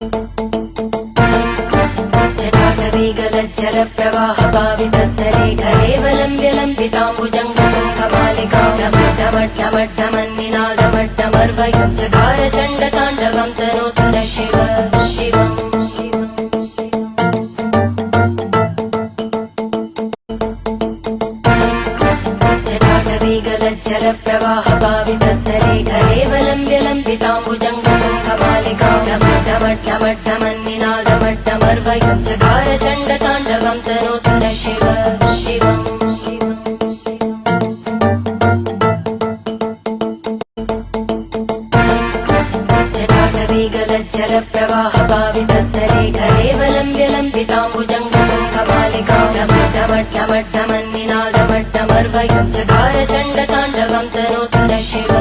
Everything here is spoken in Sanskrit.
जटाटवीगलज्जलप्रवाहपावितस्तरे घरेवलम्ब्यलम्बिताम्बुजङ्गमङ्गमालिकामड्डमड्डमड्डमन्निनादमड्डमर्वयं चकार चण्डताण्डवं तनोतु न शिव शिवम् जटाटवीगलज्जलप्रवाहपावितस्तरे घरेवलम्ब्यलम्बिताम्बुजङ्गमङ्गमालिकामड्डमड्डमड्डमन्निनादमड्डमर्वयं चकार चण्डताण्डवं तनोतु न शिव शिवम् जटाटवीगलज्जलप्रवाहपावितस्तरे घरेवलम्ब्यलम्बिताम्बुजङ्गमङ्गमालिकामड्डमड्डमड्डमन्निनादमड्डमर्वयं चकार चण्डताण्डवं तनोतु न शिव